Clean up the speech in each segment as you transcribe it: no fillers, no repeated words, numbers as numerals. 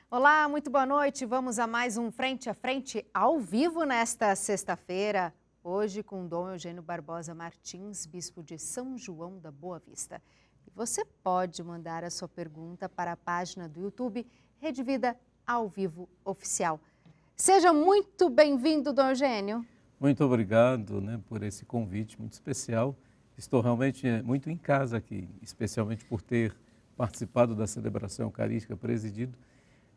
Olá, muito boa noite. Vamos a mais um Frente a Frente ao vivo nesta sexta-feira. Hoje com Dom Eugênio Barbosa Martins, bispo de São João da Boa Vista. E você pode mandar a sua pergunta para a página do YouTube Rede Vida ao Vivo Oficial. Seja muito bem-vindo, Dom Eugênio. Muito obrigado, por esse convite muito especial. Estou realmente muito em casa aqui, especialmente por ter participado da celebração eucarística, presidido.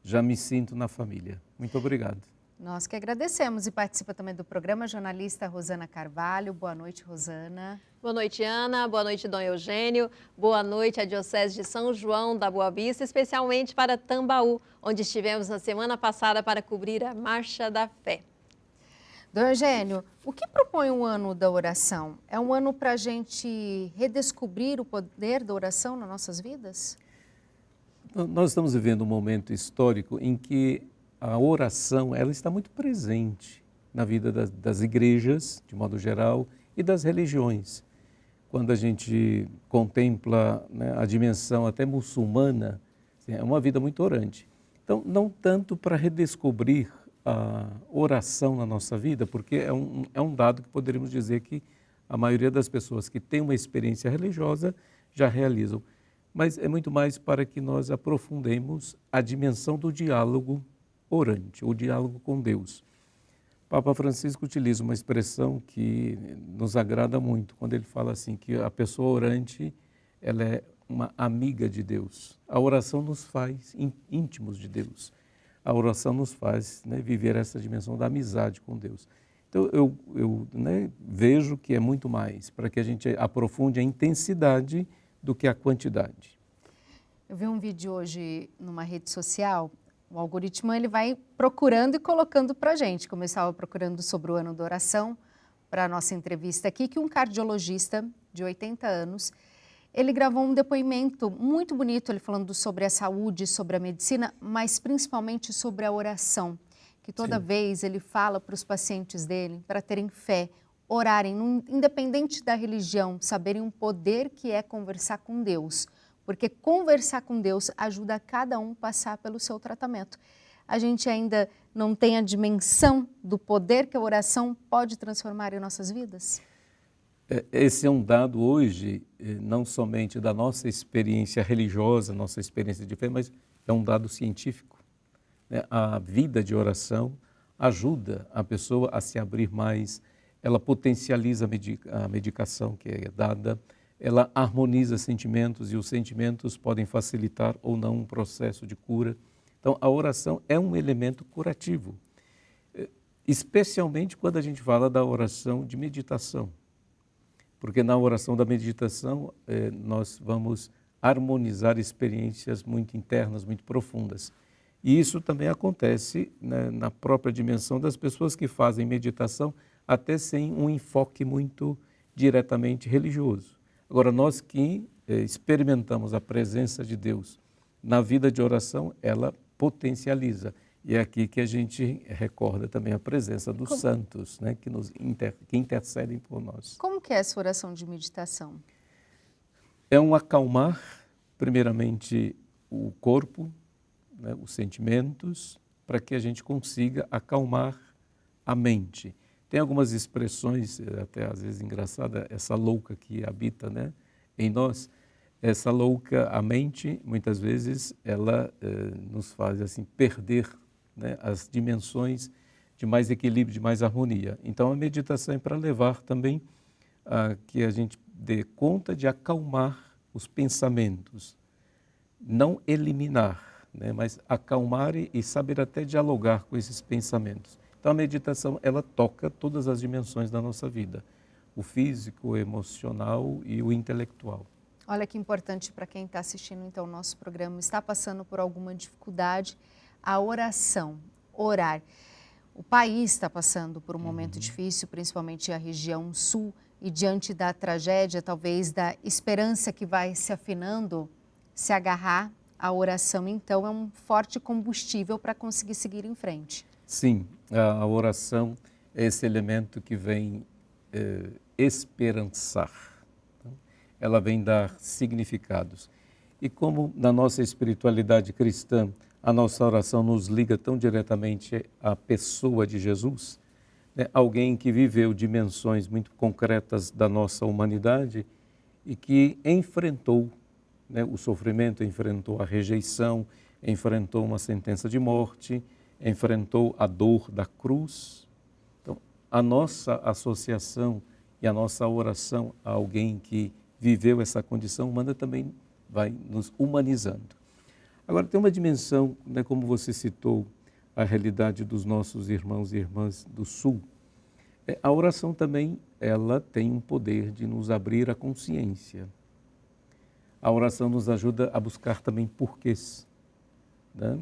Já me sinto na família. Muito obrigado. Nós que agradecemos e participa também do programa a jornalista Rosana Carvalho. Boa noite, Rosana. Boa noite, Ana. Boa noite, Dom Eugênio. Boa noite à Diocese de São João da Boa Vista, especialmente para Tambaú, onde estivemos na semana passada para cobrir a Marcha da Fé. Dom Eugênio, o que propõe o ano da oração? É um ano para a gente redescobrir o poder da oração nas nossas vidas? Nós estamos vivendo um momento histórico em que a oração ela está muito presente na vida das igrejas, de modo geral, e das religiões. Quando a gente contempla a dimensão até muçulmana, é uma vida muito orante. Então, não tanto para redescobrir a oração na nossa vida, porque é um dado que poderíamos dizer que a maioria das pessoas que têm uma experiência religiosa já realizam. Mas é muito mais para que nós aprofundemos a dimensão do diálogo orante, o diálogo com Deus. Papa Francisco utiliza uma expressão que nos agrada muito, quando ele fala assim, que a pessoa orante, ela é uma amiga de Deus. A oração nos faz íntimos de Deus. A oração nos faz viver essa dimensão da amizade com Deus. Então, eu vejo que é muito mais para que a gente aprofunde a intensidade do que a quantidade. Eu vi um vídeo hoje numa rede social, o algoritmo ele vai procurando e colocando para a gente, como eu estava procurando sobre o ano da oração, para a nossa entrevista aqui, que um cardiologista de 80 anos, ele gravou um depoimento muito bonito, ele falando sobre a saúde, sobre a medicina, mas principalmente sobre a oração, que toda vez ele fala para os pacientes dele, para terem fé, orarem, independente da religião, saberem o poder que é conversar com Deus, porque conversar com Deus ajuda cada um a passar pelo seu tratamento. A gente ainda não tem a dimensão do poder que a oração pode transformar em nossas vidas? Esse é um dado hoje, não somente da nossa experiência religiosa, nossa experiência de fé, mas é um dado científico. A vida de oração ajuda a pessoa a se abrir mais, ela potencializa a medicação que é dada, ela harmoniza sentimentos e os sentimentos podem facilitar ou não um processo de cura. Então, a oração é um elemento curativo, especialmente quando a gente fala da oração de meditação, porque na oração da meditação nós vamos harmonizar experiências muito internas, muito profundas. E isso também acontece na própria dimensão das pessoas que fazem meditação, até sem um enfoque muito diretamente religioso. Agora, nós que experimentamos a presença de Deus na vida de oração, ela potencializa. E é aqui que a gente recorda também a presença dos santos, que intercedem por nós. Como que é essa oração de meditação? É um acalmar, primeiramente, o corpo, os sentimentos, para que a gente consiga acalmar a mente. Tem algumas expressões, até às vezes engraçada, essa louca que habita em nós, essa louca, a mente, muitas vezes, ela nos faz assim, perder as dimensões de mais equilíbrio, de mais harmonia. Então, a meditação é para levar também a que a gente dê conta de acalmar os pensamentos, não eliminar, mas acalmar e saber até dialogar com esses pensamentos. Então, a meditação, ela toca todas as dimensões da nossa vida, o físico, o emocional e o intelectual. Olha que importante para quem está assistindo, então, o nosso programa, está passando por alguma dificuldade, a oração, orar. O país está passando por um momento difícil, principalmente a região sul, e diante da tragédia, talvez da esperança que vai se afinando, se agarrar à oração, então, é um forte combustível para conseguir seguir em frente. Sim, a oração é esse elemento que vem esperançar. Ela vem dar significados. E como na nossa espiritualidade cristã a nossa oração nos liga tão diretamente à pessoa de Jesus, né? Alguém que viveu dimensões muito concretas da nossa humanidade e que enfrentou, né, o sofrimento, enfrentou a rejeição, enfrentou uma sentença de morte, enfrentou a dor da cruz. Então, a nossa associação e a nossa oração a alguém que viveu essa condição humana também vai nos humanizando. Agora, tem uma dimensão, né, como você citou, a realidade dos nossos irmãos e irmãs do Sul. A oração também, ela tem um poder de nos abrir a consciência. A oração nos ajuda a buscar também porquês, né?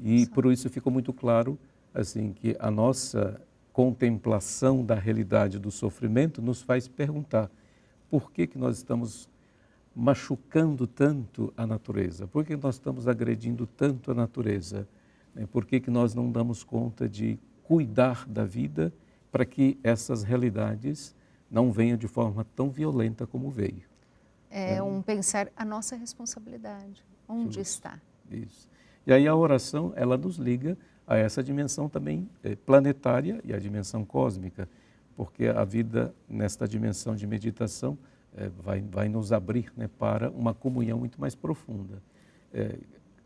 E por isso ficou muito claro assim, que a nossa contemplação da realidade do sofrimento nos faz perguntar por que nós estamos machucando tanto a natureza? Por que nós estamos agredindo tanto a natureza? Por que nós não damos conta de cuidar da vida para que essas realidades não venham de forma tão violenta como veio? É um pensar a nossa responsabilidade, onde está. Isso. E aí a oração, ela nos liga a essa dimensão também planetária e a dimensão cósmica, porque a vida nesta dimensão de meditação vai nos abrir, né, para uma comunhão muito mais profunda.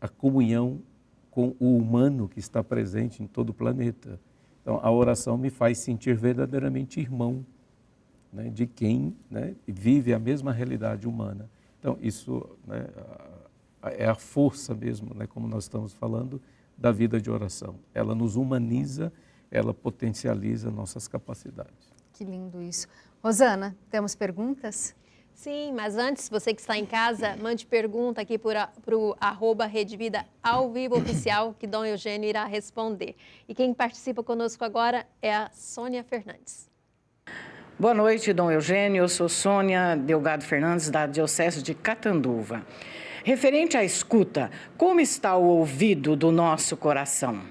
A comunhão com o humano que está presente em todo o planeta. Então, a oração me faz sentir verdadeiramente irmão, né, de quem, né, vive a mesma realidade humana. Então, isso, né, é a força mesmo, né, como nós estamos falando, da vida de oração. Ela nos humaniza, ela potencializa nossas capacidades. Que lindo isso. Rosana, temos perguntas? Sim, mas antes, você que está em casa, mande pergunta aqui para o @Rede Vida ao vivo oficial, que Dom Eugênio irá responder. E quem participa conosco agora é a Sônia Fernandes. Boa noite, Dom Eugênio. Eu sou Sônia Delgado Fernandes, da Diocese de Catanduva. Referente à escuta, como está o ouvido do nosso coração?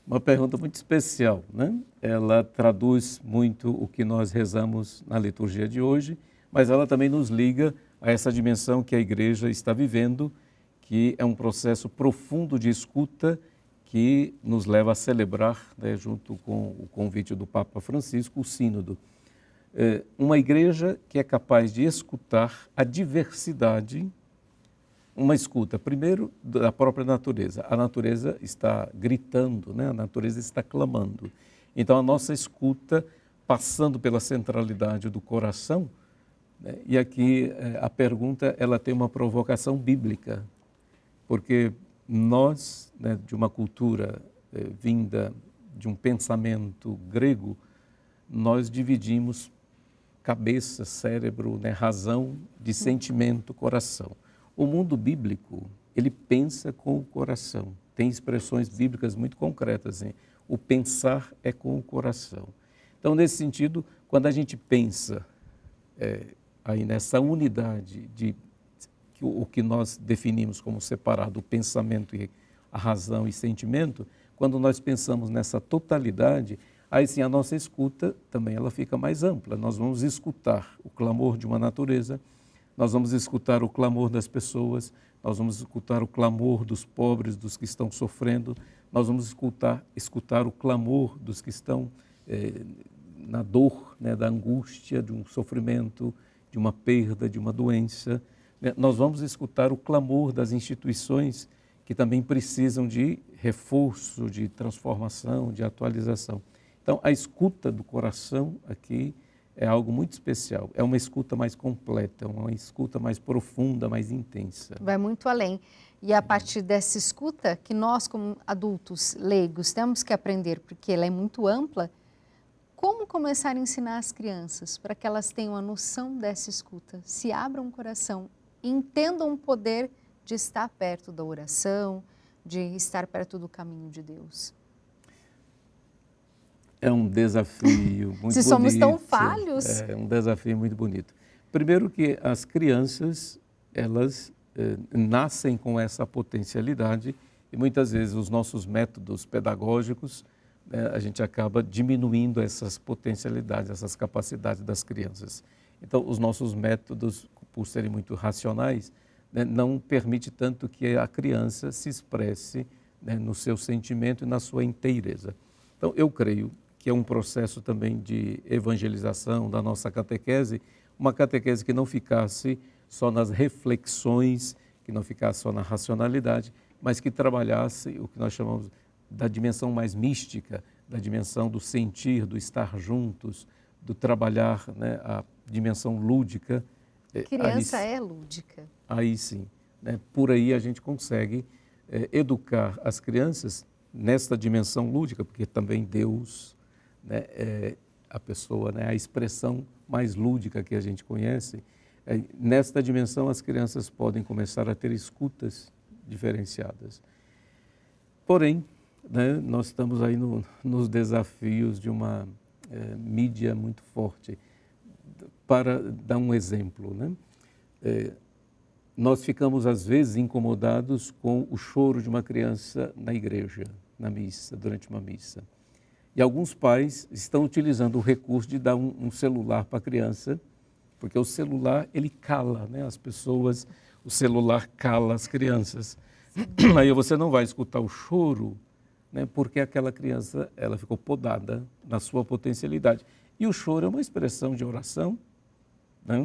Uma pergunta muito especial, né? Ela traduz muito o que nós rezamos na liturgia de hoje, mas ela também nos liga a essa dimensão que a Igreja está vivendo, que é um processo profundo de escuta que nos leva a celebrar, né, junto com o convite do Papa Francisco, o Sínodo. Uma igreja que é capaz de escutar a diversidade, uma escuta, primeiro, da própria natureza. A natureza está gritando, né? A natureza está clamando. Então, a nossa escuta, passando pela centralidade do coração, né? E aqui a pergunta, ela tem uma provocação bíblica, porque nós, né, de uma cultura vinda de um pensamento grego, nós dividimos cabeça, cérebro, né, razão, de sentimento, coração. O mundo bíblico, ele pensa com o coração. Tem expressões bíblicas muito concretas, hein? O pensar é com o coração. Então, nesse sentido, quando a gente pensa aí nessa unidade de o que nós definimos como separado, o pensamento e a razão e sentimento, quando nós pensamos nessa totalidade, aí sim a nossa escuta também ela fica mais ampla. Nós vamos escutar o clamor de uma natureza, nós vamos escutar o clamor das pessoas, nós vamos escutar o clamor dos pobres, dos que estão sofrendo, nós vamos escutar o clamor dos que estão na dor, né, da angústia, de um sofrimento, de uma perda, de uma doença. Nós vamos escutar o clamor das instituições que também precisam de reforço, de transformação, de atualização. Então, a escuta do coração aqui é algo muito especial. É uma escuta mais completa, uma escuta mais profunda, mais intensa. Vai muito além. E a partir dessa escuta, que nós, como adultos leigos, temos que aprender, porque ela é muito ampla, como começar a ensinar as crianças para que elas tenham a noção dessa escuta, se abram o coração, entendam o poder de estar perto da oração, de estar perto do caminho de Deus. É um desafio muito bonito. Se somos tão falhos. É um desafio muito bonito. Primeiro que as crianças, elas nascem com essa potencialidade e muitas vezes os nossos métodos pedagógicos, a gente acaba diminuindo essas potencialidades, essas capacidades das crianças. Então, os nossos métodos, por serem muito racionais, né, não permite tanto que a criança se expresse, né, no seu sentimento e na sua inteireza. Então, eu creio que é um processo também de evangelização da nossa catequese, uma catequese que não ficasse só nas reflexões, que não ficasse só na racionalidade, mas que trabalhasse o que nós chamamos da dimensão mais mística, da dimensão do sentir, do estar juntos, do trabalhar, né, a dimensão lúdica. Criança é lúdica. Aí sim, né, por aí a gente consegue educar as crianças nesta dimensão lúdica, porque também Deus, né, é a pessoa, né, a expressão mais lúdica que a gente conhece. Nesta dimensão, as crianças podem começar a ter escutas diferenciadas. Porém, né, nós estamos aí nos desafios de uma mídia muito forte. Para dar um exemplo, né, nós ficamos às vezes incomodados com o choro de uma criança na igreja, na missa, durante uma missa. E alguns pais estão utilizando o recurso de dar um celular para a criança, porque o celular, ele cala, né, as pessoas, o celular cala as crianças. Aí você não vai escutar o choro, né, porque aquela criança, ela ficou podada na sua potencialidade. E o choro é uma expressão de oração, né?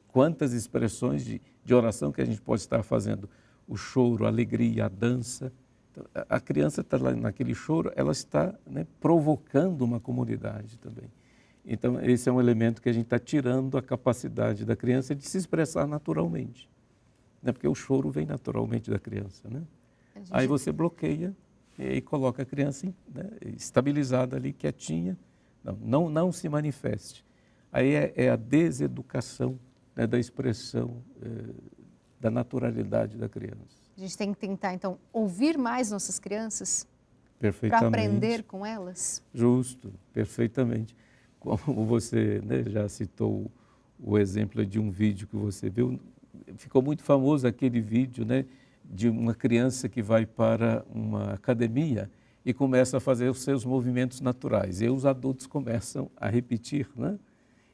Quantas expressões de oração que a gente pode estar fazendo? O choro, a alegria, a dança. Então, a criança está lá naquele choro, ela está, né, provocando uma comunidade também. Então, esse é um elemento que a gente está tirando a capacidade da criança de se expressar naturalmente, né? Porque o choro vem naturalmente da criança, né? Aí você bloqueia e aí coloca a criança, né, estabilizada ali, quietinha, não se manifeste. Aí é a deseducação, né, da expressão, da naturalidade da criança. A gente tem que tentar, então, ouvir mais nossas crianças Perfeitamente. para aprender com elas? Justo, perfeitamente. Como você, né, já citou o exemplo de um vídeo que você viu, ficou muito famoso aquele vídeo, né, de uma criança que vai para uma academia e começa a fazer os seus movimentos naturais. E os adultos começam a repetir, né?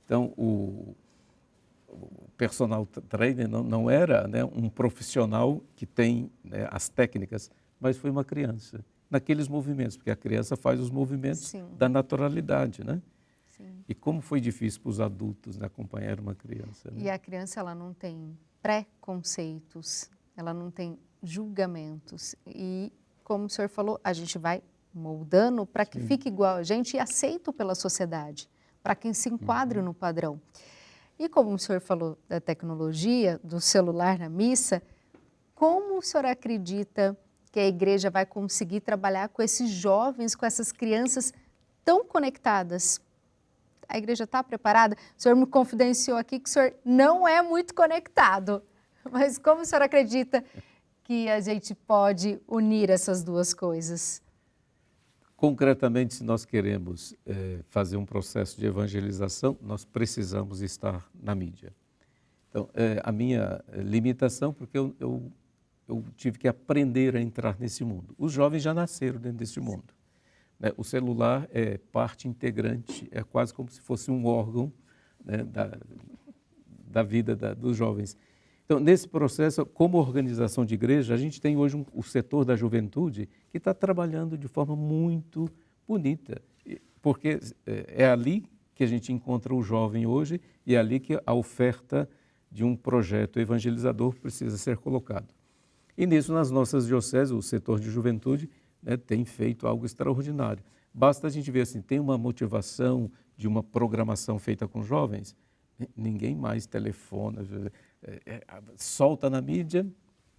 Então, o personal trainer não era, né, um profissional que tem, né, as técnicas, mas foi uma criança, naqueles movimentos, porque a criança faz os movimentos, sim, da naturalidade, né? Sim. E como foi difícil para os adultos, né, acompanhar uma criança, né? E a criança, ela não tem preconceitos, ela não tem julgamentos. E, como o senhor falou, a gente vai moldando para que, sim, fique igual a gente e aceito pela sociedade, para quem se enquadre, uhum, no padrão. E como o senhor falou da tecnologia, do celular na missa, como o senhor acredita que a igreja vai conseguir trabalhar com esses jovens, com essas crianças tão conectadas? A igreja está preparada? O senhor me confidenciou aqui que o senhor não é muito conectado, mas como o senhor acredita que a gente pode unir essas duas coisas? Concretamente, se nós queremos fazer um processo de evangelização, nós precisamos estar na mídia. Então, a minha limitação, porque eu tive que aprender a entrar nesse mundo. Os jovens já nasceram dentro desse mundo, né? O celular é parte integrante, é quase como se fosse um órgão, né, da vida dos jovens. Então, nesse processo, como organização de igreja, a gente tem hoje o setor da juventude que está trabalhando de forma muito bonita, porque é ali que a gente encontra o jovem hoje e é ali que a oferta de um projeto evangelizador precisa ser colocado. E nisso, nas nossas dioceses, o setor de juventude, né, tem feito algo extraordinário. Basta a gente ver assim, tem uma motivação de uma programação feita com jovens, ninguém mais telefona, solta na mídia.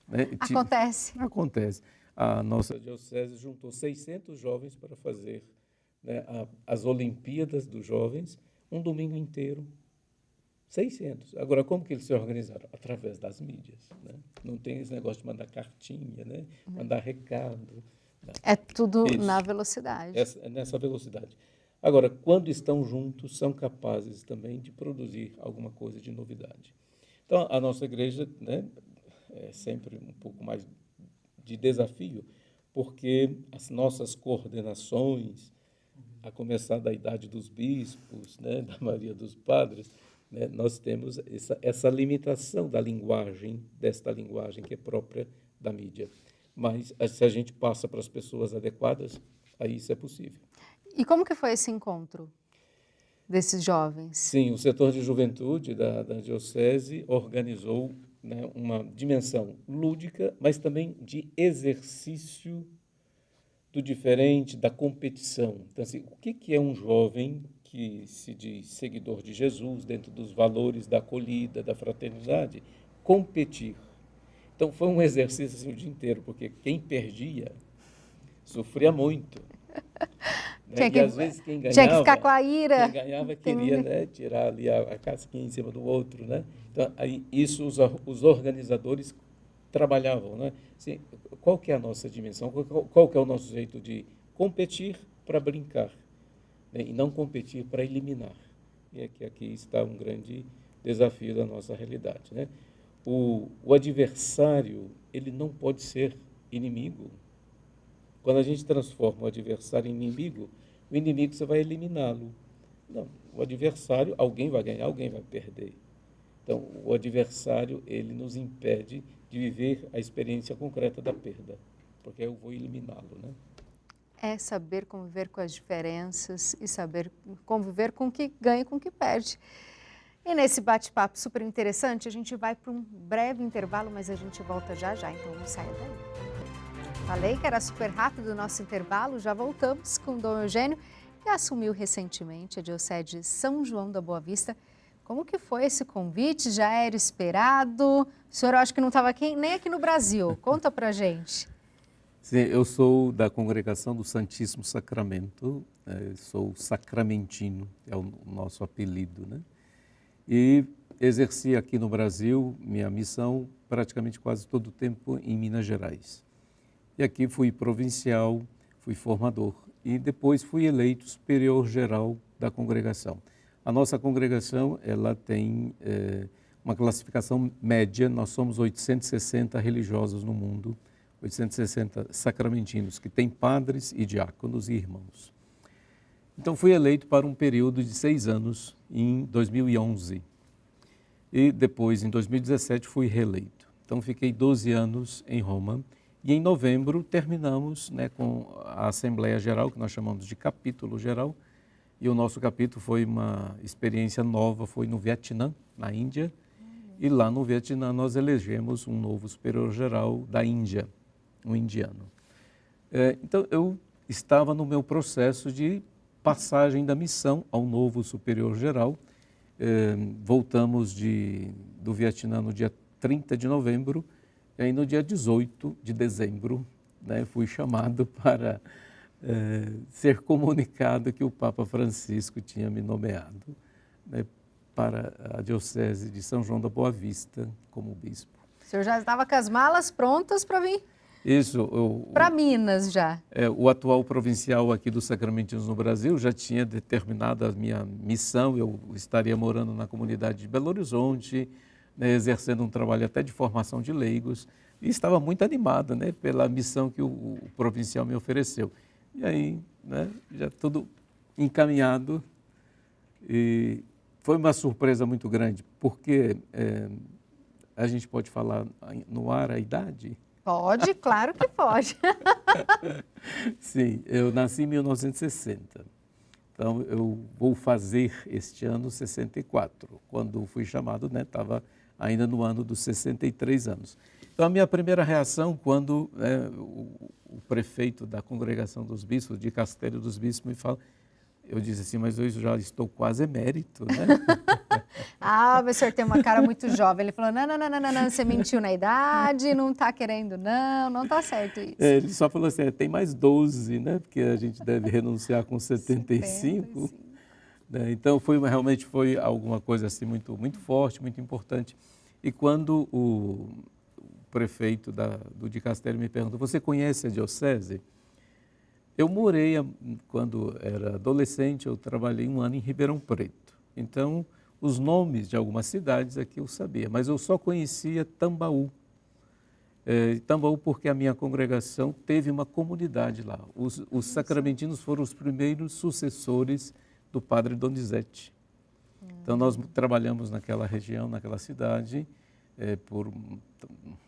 Né? Acontece. Acontece. A nossa diocese juntou 600 jovens para fazer, né, as Olimpíadas dos Jovens, um domingo inteiro. 600. Agora, como que eles se organizaram? Através das mídias, né? Não tem esse negócio de mandar cartinha, né? Mandar recado. Não. É tudo isso, na velocidade. É nessa velocidade. Agora, quando estão juntos, são capazes também de produzir alguma coisa de novidade. Então, a nossa igreja, né, é sempre um pouco mais de desafio, porque as nossas coordenações, a começar da idade dos bispos, né, da maioria dos padres, né, nós temos essa limitação da linguagem, desta linguagem que é própria da mídia. Mas se a gente passa para as pessoas adequadas, aí isso é possível. E como que foi esse encontro desses jovens? Sim, o setor de juventude da Diocese organizou, né, uma dimensão lúdica, mas também de exercício do diferente, da competição. Então, assim, o que é um jovem que se diz seguidor de Jesus, dentro dos valores da acolhida, da fraternidade? Competir. Então, foi um exercício assim, o dia inteiro, porque quem perdia sofria muito. Né? E às vezes quem ganhava, tinha que ficar com a ira. Quem ganhava queria, né, tirar ali a casquinha em cima do outro, né? Então, aí, isso os organizadores trabalhavam, né? Assim, qual que é a nossa dimensão? Qual que é o nosso jeito de competir para brincar, né? E não competir para eliminar? E aqui está um grande desafio da nossa realidade, né? O adversário, ele não pode ser inimigo. Quando a gente transforma o adversário em inimigo, o inimigo você vai eliminá-lo. Não, o adversário, alguém vai ganhar, alguém vai perder. Então, o adversário, ele nos impede de viver a experiência concreta da perda, porque eu vou eliminá-lo, né? É saber conviver com as diferenças e saber conviver com o que ganha e com o que perde. E nesse bate-papo super interessante, a gente vai para um breve intervalo, mas a gente volta já já, então não saia daí. Falei que era super rápido o nosso intervalo, já voltamos com o Dom Eugênio, que assumiu recentemente a Diocese de São João da Boa Vista. Como que foi esse convite? Já era esperado? O senhor, eu acho que não estava nem aqui no Brasil. Conta pra gente. Sim, eu sou da Congregação do Santíssimo Sacramento, sou sacramentino, é o nosso apelido, né? E exerci aqui no Brasil minha missão praticamente quase todo o tempo em Minas Gerais. E aqui fui provincial, fui formador e depois fui eleito superior geral da congregação. A nossa congregação, ela tem uma classificação média, nós somos 860 religiosos no mundo, 860 sacramentinos, que têm padres e diáconos e irmãos. Então fui eleito para um período de 6 anos em 2011 e depois em 2017 fui reeleito. Então fiquei 12 anos em Roma e em novembro terminamos, né, com a Assembleia Geral, que nós chamamos de capítulo geral, e o nosso capítulo foi uma experiência nova, foi no Vietnã, na Índia, e lá no Vietnã nós elegemos um novo superior geral da Índia, um indiano. Então eu estava no meu processo de passagem da missão ao novo superior geral. Voltamos do Vietnã no dia 30 de novembro, e aí no dia 18 de dezembro, né, fui chamado para ser comunicado que o Papa Francisco tinha me nomeado, né, para a Diocese de São João da Boa Vista como bispo. O senhor já estava com as malas prontas para vir? Isso. Para Minas já. O atual provincial aqui dos Sacramentinos no Brasil já tinha determinado a minha missão, eu estaria morando na comunidade de Belo Horizonte, né, exercendo um trabalho até de formação de leigos, e estava muito animado, né, pela missão que o provincial me ofereceu. E aí, né, já tudo encaminhado, e foi uma surpresa muito grande, porque a gente pode falar no ar a idade? Pode, claro que pode. Sim, eu nasci em 1960, então eu vou fazer este ano 64. Quando fui chamado, né, estava ainda no ano dos 63 anos. Então a minha primeira reação quando o prefeito da Congregação dos Bispos, de Castelo dos Bispos, me fala, eu disse assim, mas eu já estou quase emérito, né? Mas o senhor tem uma cara muito jovem. Ele falou, não, você mentiu na idade, não está querendo, não está certo isso. Ele só falou assim, tem mais 12, né? Porque a gente deve renunciar com 75. Né? Então, realmente foi alguma coisa assim muito, muito forte, muito importante. E quando o prefeito do de Castelo me perguntou, você conhece a diocese? Eu morei, quando era adolescente, eu trabalhei 1 ano em Ribeirão Preto. Então, os nomes de algumas cidades aqui eu sabia, mas eu só conhecia Tambaú. Tambaú porque a minha congregação teve uma comunidade lá. Os sacramentinos foram os primeiros sucessores do padre Donizete. Então, nós trabalhamos naquela região, naquela cidade, por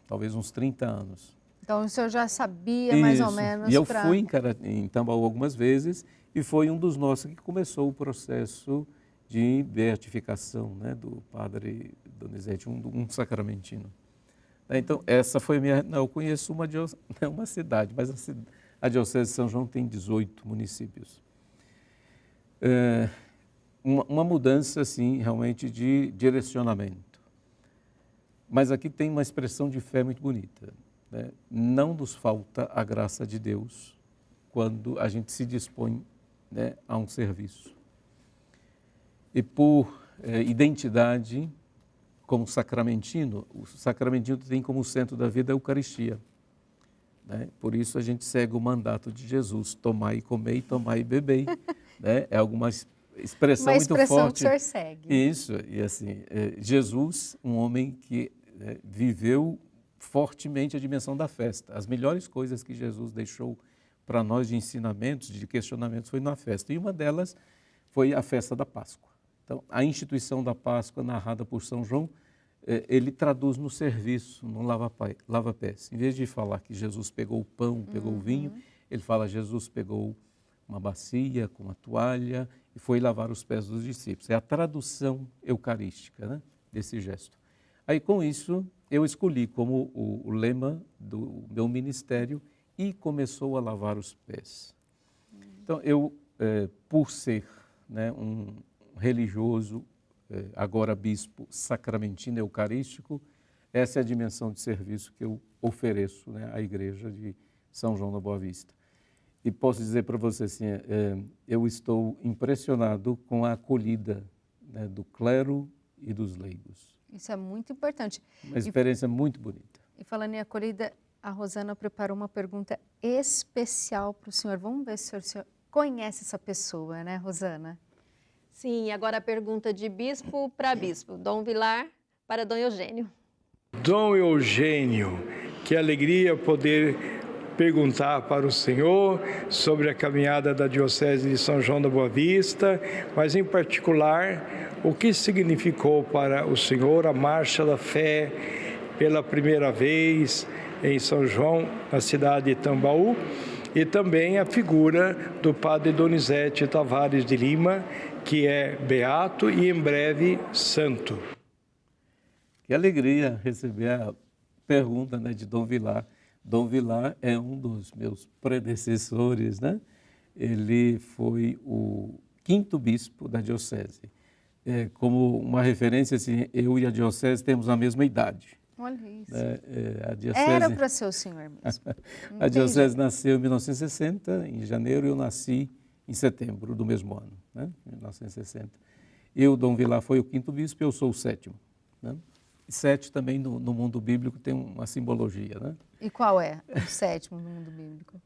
talvez uns 30 anos. Então, o senhor já sabia mais ou menos. E eu fui em Tambaú algumas vezes e foi um dos nossos que começou o processo de beatificação, né, do padre Donizete, um sacramentino. Então, essa foi a minha... Não, eu conheço uma cidade, mas a Diocese de São João tem 18 municípios. Uma mudança, assim, realmente de direcionamento. Mas aqui tem uma expressão de fé muito bonita, né? Não nos falta a graça de Deus quando a gente se dispõe, né, a um serviço. E por identidade, como sacramentino, o sacramentino tem como centro da vida a Eucaristia, né? Por isso a gente segue o mandato de Jesus, tomai e comei, tomai e bebei. Né? É alguma expressão muito forte. Uma expressão que o senhor segue. Isso, e assim, Jesus, um homem que viveu fortemente a dimensão da festa. As melhores coisas que Jesus deixou para nós de ensinamentos, de questionamentos, foi na festa. E uma delas foi a festa da Páscoa. Então, a instituição da Páscoa, narrada por São João, ele traduz no serviço, no lava-pés. Em vez de falar que Jesus pegou o pão, pegou o vinho, ele fala Jesus pegou uma bacia com uma toalha e foi lavar os pés dos discípulos. É a tradução eucarística, né, desse gesto. Aí, com isso, eu escolhi como o lema do meu ministério e começou a lavar os pés. Então, eu, por ser, né, um religioso, agora bispo sacramentino eucarístico, essa é a dimensão de serviço que eu ofereço, né, à Igreja de São João da Boa Vista. E posso dizer para você assim, eu estou impressionado com a acolhida, né, do clero e dos leigos. Isso é muito importante. Uma experiência muito bonita. E falando em acolhida, a Rosana preparou uma pergunta especial para o senhor. Vamos ver se o senhor conhece essa pessoa, né, Rosana? Sim, agora a pergunta de bispo para bispo. Dom Vilar para Dom Eugênio. Dom Eugênio, que alegria poder perguntar para o senhor sobre a caminhada da Diocese de São João da Boa Vista, mas em particular, o que significou para o senhor a Marcha da Fé pela primeira vez em São João, na cidade de Tambaú, e também a figura do padre Donizete Tavares de Lima, que é beato e em breve santo. Que alegria receber a pergunta, né, de Dom Vilar. Dom Vilar é um dos meus predecessores, né? Ele foi o 5º bispo da diocese. Como uma referência, assim, eu e a diocese temos a mesma idade. Olha isso. A diocese... Era para ser o senhor mesmo. A diocese nasceu em 1960, em janeiro, e eu nasci em setembro do mesmo ano, né? 1960. E o Dom Vilar foi o 5º bispo, eu sou o 7º. Né? 7 também no mundo bíblico tem uma simbologia, né? E qual é o 7º no mundo bíblico?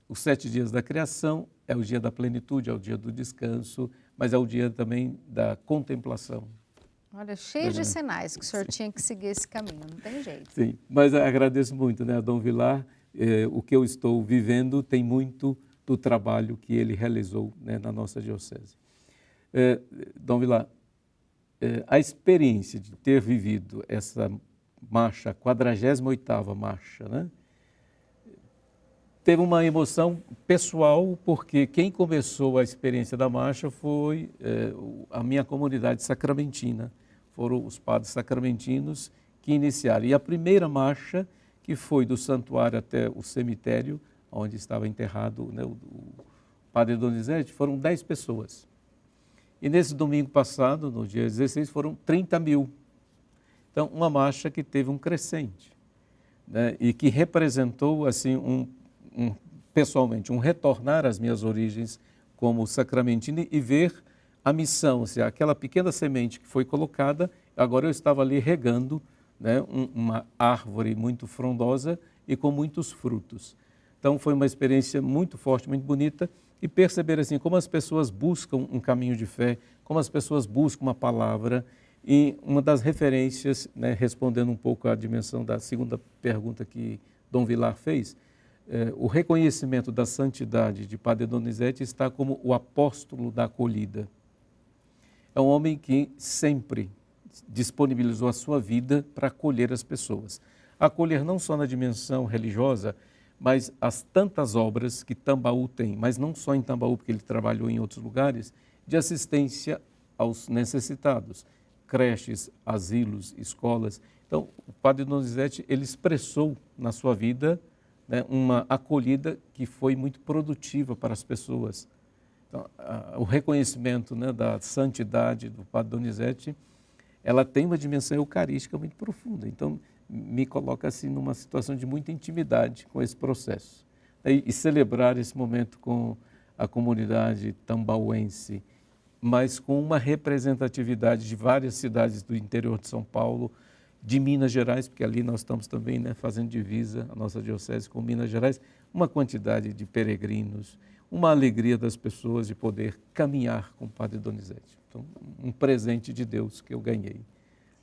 Os 7 dias da criação é o dia da plenitude, é o dia do descanso, mas é o dia também da contemplação. Olha, cheio de sinais que o senhor tinha que seguir esse caminho, não tem jeito. Sim, mas agradeço muito, né, a Dom Vilar. O que eu estou vivendo tem muito do trabalho que ele realizou, né, na nossa diocese. Dom Vilar, a experiência de ter vivido essa marcha, a 48ª marcha, né, teve uma emoção pessoal, porque quem começou a experiência da marcha foi a minha comunidade sacramentina. Foram os padres sacramentinos que iniciaram. E a primeira marcha, que foi do santuário até o cemitério, onde estava enterrado, né, o padre Donizete, foram 10 pessoas. E nesse domingo passado, no dia 16, foram 30 mil. Então, uma marcha que teve um crescente, né, e que representou, assim, pessoalmente, um retornar às minhas origens como sacramentino e ver a missão, assim, aquela pequena semente que foi colocada, agora eu estava ali regando, né, uma árvore muito frondosa e com muitos frutos. Então, foi uma experiência muito forte, muito bonita, e perceber assim como as pessoas buscam um caminho de fé, como as pessoas buscam uma palavra. E uma das referências, né, respondendo um pouco à dimensão da segunda pergunta que Dom Vilar fez, o reconhecimento da santidade de Padre Donizete está como o apóstolo da acolhida. é um homem que sempre disponibilizou a sua vida para acolher as pessoas. Acolher não só na dimensão religiosa, mas as tantas obras que Tambaú tem, mas não só em Tambaú, porque ele trabalhou em outros lugares, de assistência aos necessitados, creches, asilos, escolas. Então, o Padre Donizete, ele expressou na sua vida, né, uma acolhida que foi muito produtiva para as pessoas. Então, o reconhecimento, né, da santidade do Padre Donizete, ela tem uma dimensão eucarística muito profunda. Então, me coloca assim numa situação de muita intimidade com esse processo. E celebrar esse momento com a comunidade tambauense, mas com uma representatividade de várias cidades do interior de São Paulo, de Minas Gerais, porque ali nós estamos também, né, fazendo divisa, a nossa diocese com Minas Gerais, uma quantidade de peregrinos, uma alegria das pessoas de poder caminhar com o Padre Donizete. Então, um presente de Deus que eu ganhei,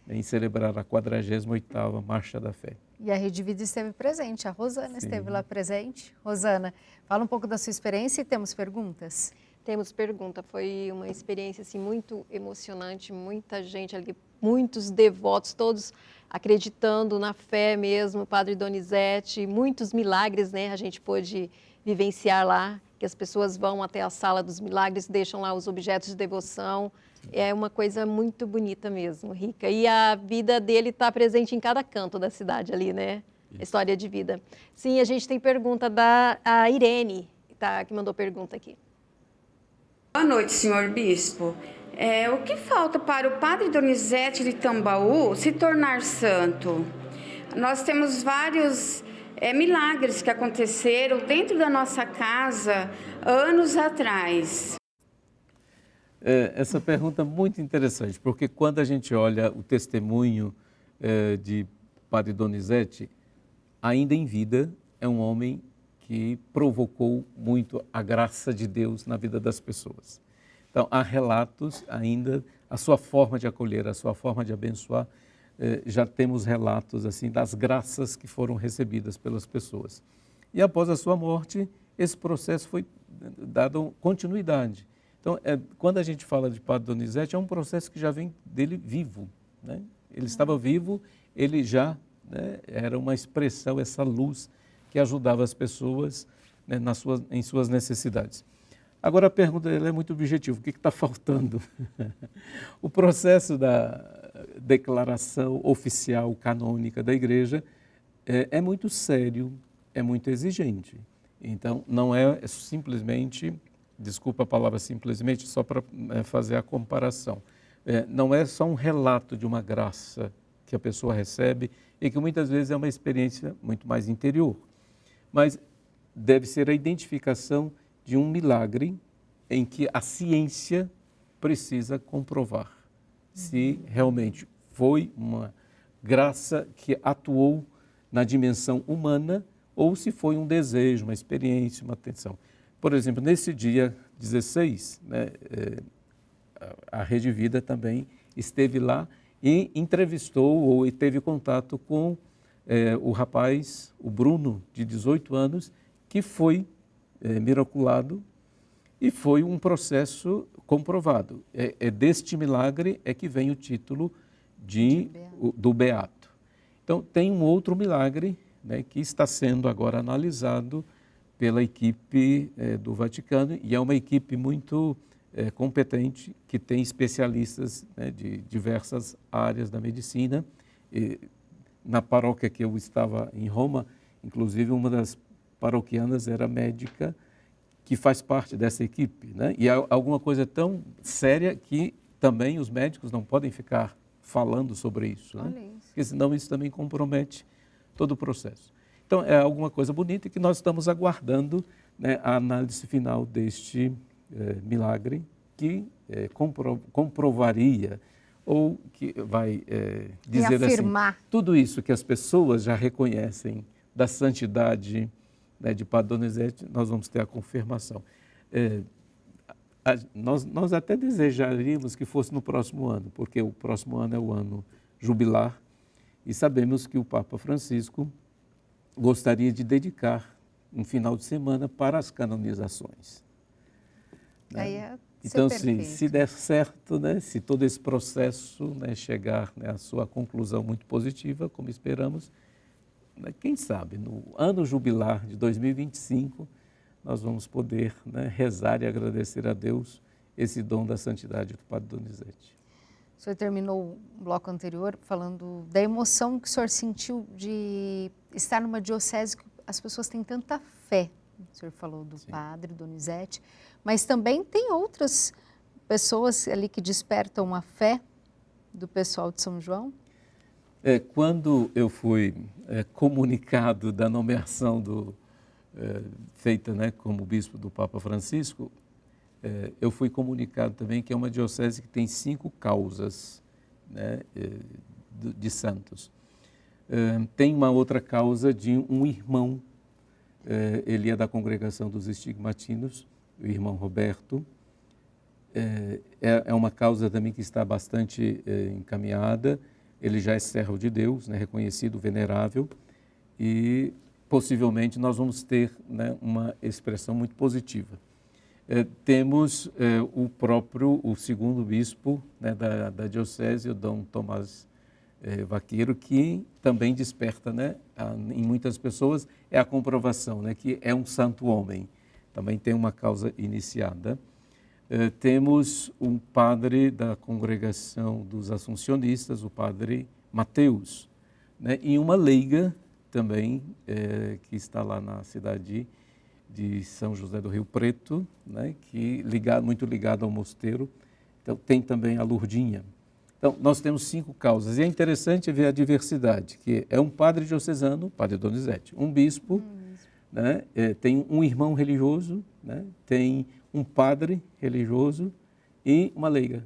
né, em celebrar a 48ª Marcha da Fé. E a Rede Vida esteve presente, a Rosana esteve lá presente. Rosana, fala um pouco da sua experiência e temos perguntas? Temos pergunta, foi uma experiência assim, muito emocionante, muita gente ali, muitos devotos, todos acreditando na fé mesmo, Padre Donizete, muitos milagres, né? A gente pôde vivenciar lá, que as pessoas vão até a sala dos milagres, deixam lá os objetos de devoção, é uma coisa muito bonita mesmo, rica. E a vida dele está presente em cada canto da cidade ali, né? A história de vida. Sim, a gente tem pergunta a Irene, que mandou pergunta aqui. Boa noite, senhor bispo. O que falta para o Padre Donizete de Tambaú se tornar santo? Nós temos vários milagres que aconteceram dentro da nossa casa anos atrás. Essa pergunta é muito interessante, porque quando a gente olha o testemunho de Padre Donizete, ainda em vida, é um homem que provocou muito a graça de Deus na vida das pessoas. Então, há relatos ainda, a sua forma de acolher, a sua forma de abençoar, já temos relatos assim das graças que foram recebidas pelas pessoas. E após a sua morte, esse processo foi dado continuidade. Então, quando a gente fala de Padre Donizete, é um processo que já vem dele vivo, né? Ele estava vivo, ele já, né, era uma expressão, essa luz que ajudava as pessoas, né, em suas necessidades. Agora a pergunta é muito objetiva, o que está faltando? O processo da declaração oficial, canônica da Igreja é muito sério, é muito exigente. Então, não é simplesmente, desculpa a palavra simplesmente, só para fazer a comparação, não é só um relato de uma graça que a pessoa recebe e que muitas vezes é uma experiência muito mais interior, mas deve ser a identificação de um milagre em que a ciência precisa comprovar se realmente foi uma graça que atuou na dimensão humana ou se foi um desejo, uma experiência, uma atenção. Por exemplo, nesse dia 16, né, a Rede Vida também esteve lá e entrevistou ou teve contato com o rapaz, o Bruno, de 18 anos, que foi miraculado e foi um processo comprovado. Deste milagre é que vem o título do Beato. Então, tem um outro milagre, né, que está sendo agora analisado pela equipe do Vaticano, e é uma equipe muito competente, que tem especialistas, né, de diversas áreas da medicina. Na paróquia que eu estava em Roma, inclusive uma das paroquianas era médica, que faz parte dessa equipe, né? E é alguma coisa tão séria que também os médicos não podem ficar falando sobre isso, né? Porque senão isso também compromete todo o processo. Então, é alguma coisa bonita que nós estamos aguardando, né, a análise final deste milagre que comprovaria ou que vai dizer reafirmar assim, tudo isso que as pessoas já reconhecem da santidade, né, de Padre Donizete, nós vamos ter a confirmação. Nós até desejaríamos que fosse no próximo ano, porque o próximo ano é o ano jubilar e sabemos que o Papa Francisco gostaria de dedicar um final de semana para as canonizações. Né? Aí Então, ser sim, perfeito. se der certo, né, se todo esse processo, né, chegar, né, à sua conclusão muito positiva, como esperamos, né, quem sabe, no ano jubilar de 2025, nós vamos poder, né, rezar e agradecer a Deus esse dom da santidade do Padre Donizete. O senhor terminou o bloco anterior falando da emoção que o senhor sentiu de estar numa diocese que as pessoas têm tanta fé. O senhor falou do Padre Donizete, mas também tem outras pessoas ali que despertam a fé do pessoal de São João? Quando eu fui comunicado da nomeação feita, né, como bispo do Papa Francisco, eu fui comunicado também que é uma diocese que tem 5 causas, né, de santos. Tem uma outra causa de um irmão, ele é da congregação dos estigmatinos, o irmão Roberto. É uma causa também que está bastante encaminhada. Ele já é servo de Deus, né, reconhecido, venerável, e possivelmente nós vamos ter, né, uma expressão muito positiva. Temos o segundo bispo, né, da diocese, o Dom Tomás Vaqueiro, que também desperta, né, em muitas pessoas, a comprovação, né, que é um santo homem. Também tem uma causa iniciada. Temos um padre da congregação dos assuncionistas, o padre Mateus, né, e uma leiga também, que está lá na cidade de São José do Rio Preto, né, que muito ligado ao mosteiro. Então, tem também a Lourdinha. Então, nós temos 5 causas. E é interessante ver a diversidade, que é um padre diocesano, o Padre Donizete, um bispo, né, tem um irmão religioso, né, tem um padre religioso e uma leiga.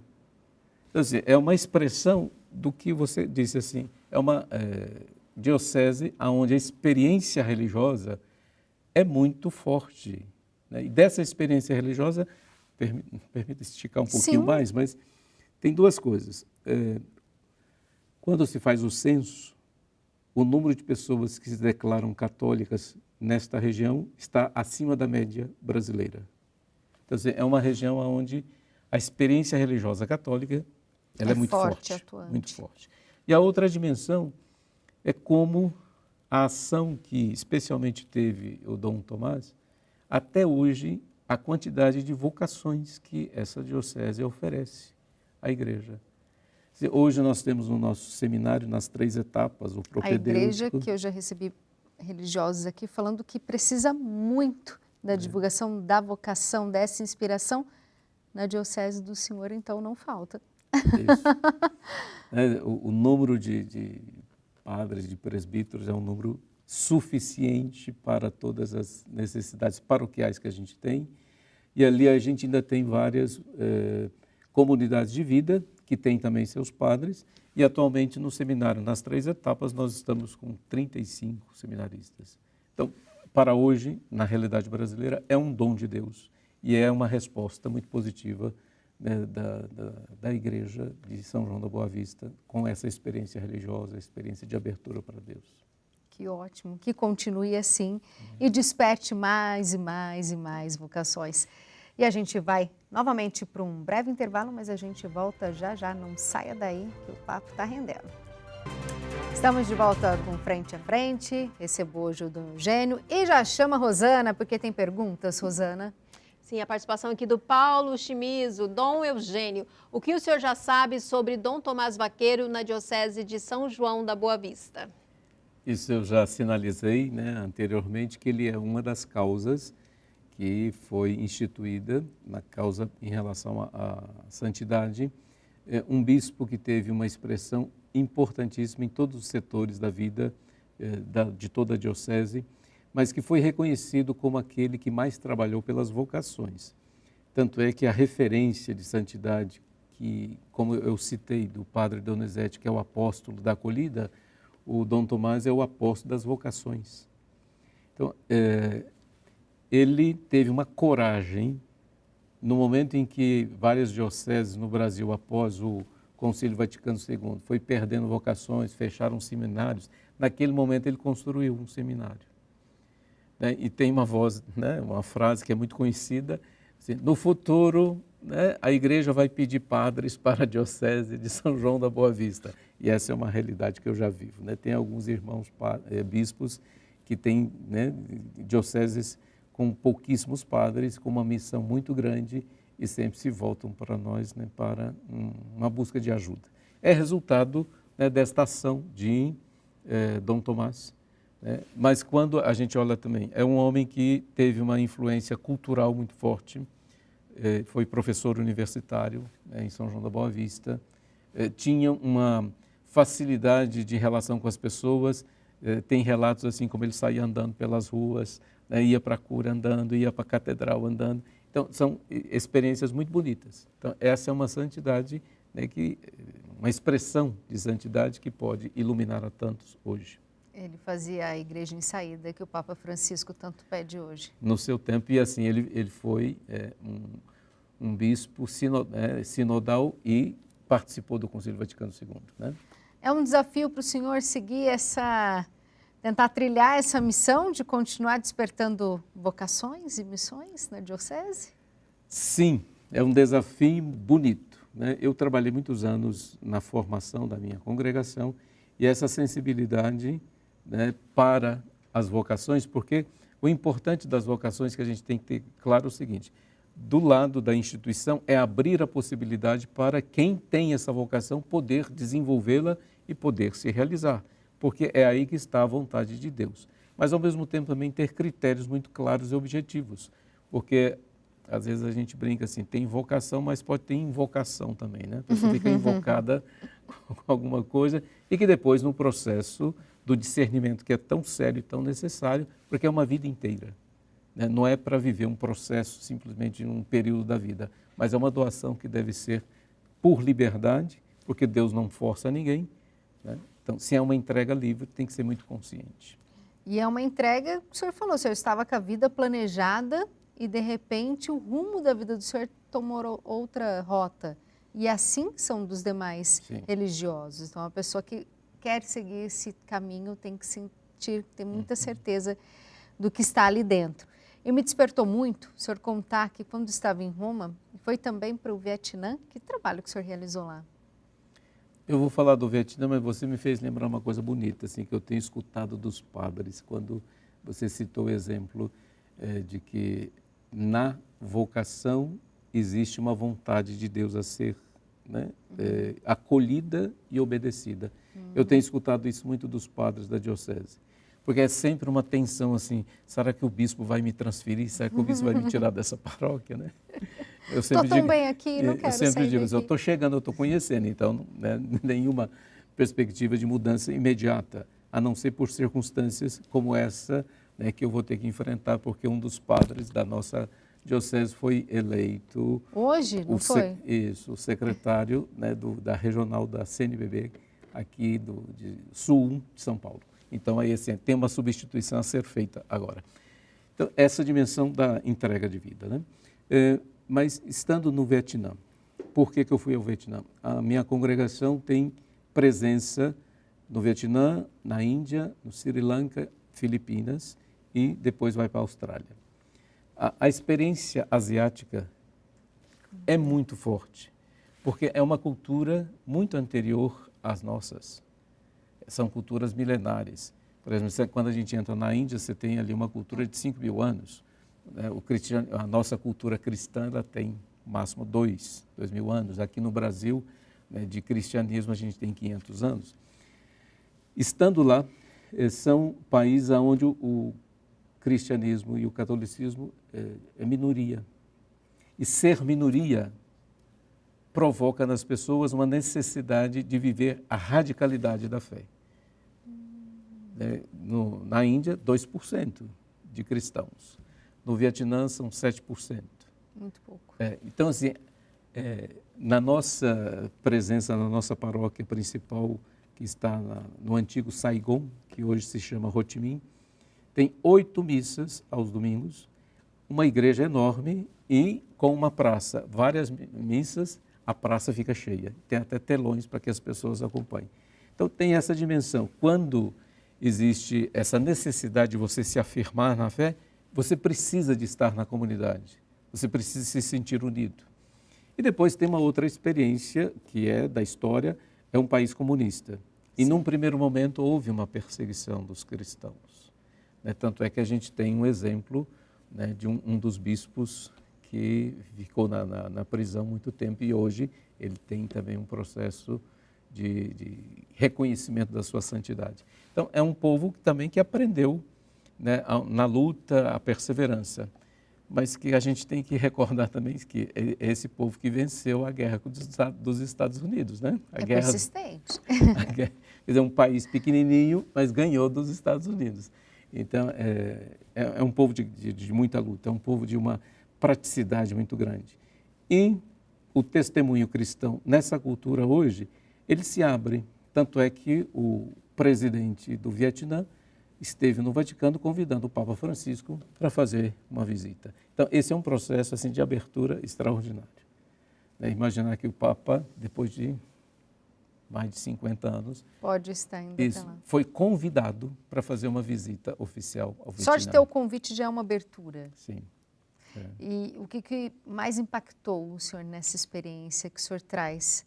Então, assim, é uma expressão do que você disse, assim, é uma diocese onde a experiência religiosa é muito forte, né? E dessa experiência religiosa, permita esticar um pouquinho mais, mas tem 2 coisas. Quando se faz o censo, o número de pessoas que se declaram católicas nesta região está acima da média brasileira. Então, é uma região onde a experiência religiosa católica ela é muito forte, atuante. muito forte. E a outra dimensão é como a ação que especialmente teve o Dom Tomás, até hoje, a quantidade de vocações que essa diocese oferece à igreja. Hoje nós temos no nosso seminário, nas 3 etapas, o propedêutico. A igreja, que eu já recebi religiosos aqui falando que precisa muito da divulgação da vocação, dessa inspiração, na diocese do senhor, então não falta. Isso. O número de padres, de presbíteros é um número suficiente para todas as necessidades paroquiais que a gente tem. E ali a gente ainda tem várias comunidades de vida, que têm também seus padres, e atualmente no seminário, nas 3 etapas, nós estamos com 35 seminaristas. Então, para hoje, na realidade brasileira, é um dom de Deus e é uma resposta muito positiva, né, da Igreja de São João da Boa Vista com essa experiência religiosa, experiência de abertura para Deus. Que ótimo, que continue assim e desperte mais e mais e mais vocações. E a gente vai novamente para um breve intervalo, mas a gente volta já já, não saia daí que o papo está rendendo. Estamos de volta com Frente a Frente, recebo hoje o Dom Eugênio e já chama a Rosana, porque tem perguntas, Rosana. Sim, a participação aqui do Paulo Chimizo. Dom Eugênio, o que o senhor já sabe sobre Dom Tomás Vaqueiro na Diocese de São João da Boa Vista? Isso eu já sinalizei, né, anteriormente, que ele é uma das causas que foi instituída na causa em relação à santidade. Um bispo que teve uma expressão importantíssima em todos os setores da vida de toda a diocese, mas que foi reconhecido como aquele que mais trabalhou pelas vocações. Tanto é que a referência de santidade, que, como eu citei, do Padre Donizete, que é o apóstolo da acolhida, o Dom Tomás é o apóstolo das vocações. Então, ele teve uma coragem, no momento em que várias dioceses no Brasil, após o Concílio Vaticano II, foi perdendo vocações, fecharam seminários, naquele momento ele construiu um seminário. E tem uma voz, né, uma frase que é muito conhecida, assim, no futuro né, a igreja vai pedir padres para a Diocese de São João da Boa Vista. E essa é uma realidade que eu já vivo. Né? Tem alguns irmãos bispos que têm, né, dioceses com pouquíssimos padres, com uma missão muito grande e sempre se voltam para nós, né, para uma busca de ajuda. É resultado, né, desta ação de Dom Tomás. Mas quando a gente olha também, é um homem que teve uma influência cultural muito forte, foi professor universitário, em São João da Boa Vista, tinha uma facilidade de relação com as pessoas, tem relatos assim como ele saía andando pelas ruas, né, ia para a cura andando, ia para a catedral andando. Então, são experiências muito bonitas. Então, essa é uma santidade, né, uma expressão de santidade que pode iluminar a tantos hoje. Ele fazia a igreja em saída que o Papa Francisco tanto pede hoje. No seu tempo, e assim, ele foi um bispo sinodal e participou do Concílio Vaticano II. Né? É um desafio para o senhor seguir tentar trilhar essa missão de continuar despertando vocações e missões na diocese? Sim, é um desafio bonito. Né? Eu trabalhei muitos anos na formação da minha congregação e essa sensibilidade, né, para as vocações, porque o importante das vocações que a gente tem que ter claro é o seguinte: do lado da instituição é abrir a possibilidade para quem tem essa vocação poder desenvolvê-la e poder se realizar, porque é aí que está a vontade de Deus. Mas ao mesmo tempo também ter critérios muito claros e objetivos, porque às vezes a gente brinca assim, tem vocação, mas pode ter invocação também, né? A pessoa fica invocada com alguma coisa e que depois no processo do discernimento que é tão sério e tão necessário, porque é uma vida inteira. Né? Não é para viver um processo simplesmente em um período da vida, mas é uma doação que deve ser por liberdade, porque Deus não força ninguém. Né? Então, se é uma entrega livre, tem que ser muito consciente. E é uma entrega, o senhor falou, o senhor estava com a vida planejada e de repente o rumo da vida do senhor tomou outra rota. E assim são dos demais religiosos. Então, a pessoa que quer seguir esse caminho tem que ter muita certeza do que está ali dentro. E me despertou muito o senhor contar que quando estava em Roma, foi também para o Vietnã. Que trabalho que o senhor realizou lá? Eu vou falar do Vietnã, mas você me fez lembrar uma coisa bonita, assim, que eu tenho escutado dos padres, quando você citou o exemplo de que na vocação existe uma vontade de Deus a ser, né, acolhida e obedecida. Eu tenho escutado isso muito dos padres da diocese, porque é sempre uma tensão assim, será que o bispo vai me transferir? Será que o bispo vai me tirar dessa paróquia? Né? Estou tão bem aqui, não quero sair daqui. Eu sempre digo, eu estou chegando, eu estou conhecendo, então, né, nenhuma perspectiva de mudança imediata, a não ser por circunstâncias como essa, né, que eu vou ter que enfrentar, porque um dos padres da nossa diocese foi eleito... Hoje, não foi? Isso, o secretário, né, da regional da CNBB, aqui de Sul 1 de São Paulo. Então, aí assim, tem uma substituição a ser feita agora. Então, essa dimensão da entrega de vida. Né? Mas, estando no Vietnã, por que eu fui ao Vietnã? A minha congregação tem presença no Vietnã, na Índia, no Sri Lanka, Filipinas e depois vai para a Austrália. A experiência asiática é muito forte, porque é uma cultura muito anterior às nossas. São culturas milenares. Por exemplo, quando a gente entra na Índia, você tem ali uma cultura de 5.000 anos. Né? A nossa cultura cristã ela tem no máximo 2.000 anos. Aqui no Brasil, né, de cristianismo, a gente tem 500 anos. Estando lá, são países onde o cristianismo e o catolicismo é minoria. E ser minoria provoca nas pessoas uma necessidade de viver a radicalidade da fé. Na Índia, 2% de cristãos. No Vietnã, são 7%. Muito pouco. Então, assim, na nossa presença, na nossa paróquia principal, que está no antigo Saigon, que hoje se chama Ho Chi Minh, tem 8 missas aos domingos, uma igreja enorme e com uma praça, várias missas, a praça fica cheia. Tem até telões para que as pessoas acompanhem. Então, tem essa dimensão. Quando existe essa necessidade de você se afirmar na fé, você precisa de estar na comunidade. Você precisa se sentir unido. E depois tem uma outra experiência, que é da história, é um país comunista. E num primeiro momento houve uma perseguição dos cristãos. Né? Tanto é que a gente tem um exemplo, né, de um dos bispos que ficou na prisão muito tempo e hoje ele tem também um processo de reconhecimento da sua santidade. Então, é um povo também que aprendeu, né, na luta, a perseverança, mas que a gente tem que recordar também que é esse povo que venceu a guerra dos Estados Unidos, né? Persistente. Quer dizer, um país pequenininho, mas ganhou dos Estados Unidos. Então, é um povo de muita luta, é um povo de uma praticidade muito grande. E o testemunho cristão nessa cultura hoje, ele se abre. Tanto é que o presidente do Vietnã esteve no Vaticano convidando o Papa Francisco para fazer uma visita. Então, esse é um processo assim, de abertura extraordinário. Né? Imaginar que o Papa, depois de mais de 50 anos, Pode estar indo até lá. foi convidado para fazer uma visita oficial ao Vietnã. Só de ter o convite já é uma abertura. Sim. E o que mais impactou o senhor nessa experiência que o senhor traz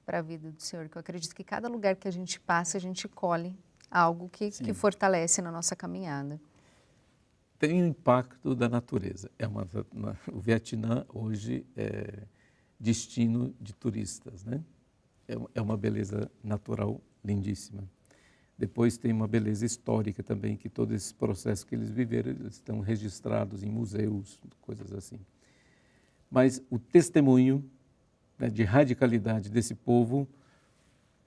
para a vida do senhor? Que eu acredito que cada lugar que a gente passa, a gente colhe algo que fortalece na nossa caminhada. Tem o impacto da natureza. O Vietnã hoje é destino de turistas, né? É uma beleza natural lindíssima. Depois tem uma beleza histórica também, que todos esses processos que eles viveram, eles estão registrados em museus, coisas assim. Mas o testemunho, né, de radicalidade desse povo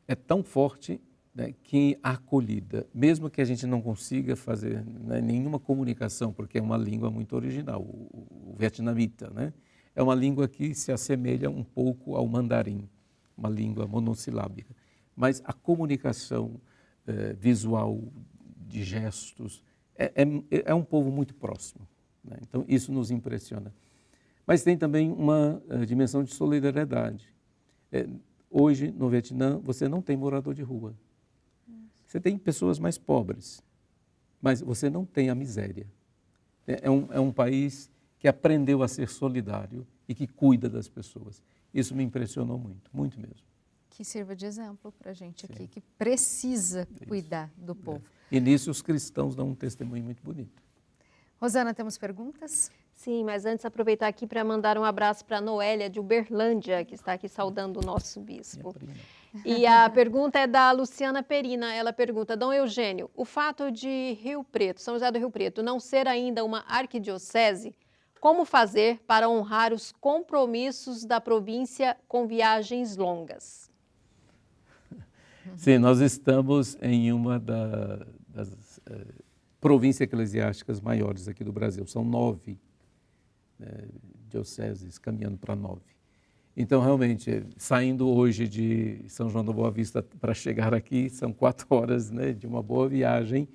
é tão forte, né, que a acolhida, mesmo que a gente não consiga fazer, né, nenhuma comunicação, porque é uma língua muito original, o vietnamita, né? É uma língua que se assemelha um pouco ao mandarim, uma língua monossilábica. Mas a comunicação visual, de gestos, é um povo muito próximo. Né? Então, isso nos impressiona. Mas tem também uma dimensão de solidariedade. Hoje, no Vietnã, você não tem morador de rua. Você tem pessoas mais pobres, mas você não tem a miséria. É um país que aprendeu a ser solidário e que cuida das pessoas. Isso me impressionou muito, muito mesmo. Que sirva de exemplo para a gente aqui, que precisa cuidar do povo. E nisso os cristãos dão um testemunho muito bonito. Rosana, temos perguntas? Sim, mas antes aproveitar aqui para mandar um abraço para a Noélia de Uberlândia, que está aqui saudando o nosso bispo. E a pergunta é da Luciana Perina. Ela pergunta: Dom Eugênio, o fato de Rio Preto, São José do Rio Preto, não ser ainda uma arquidiocese, como fazer para honrar os compromissos da província com viagens longas? Sim, nós estamos em uma das províncias eclesiásticas maiores aqui do Brasil. São 9 dioceses, caminhando para 9. Então, realmente, saindo hoje de São João da Boa Vista para chegar aqui, são 4 horas, né, de uma boa viagem.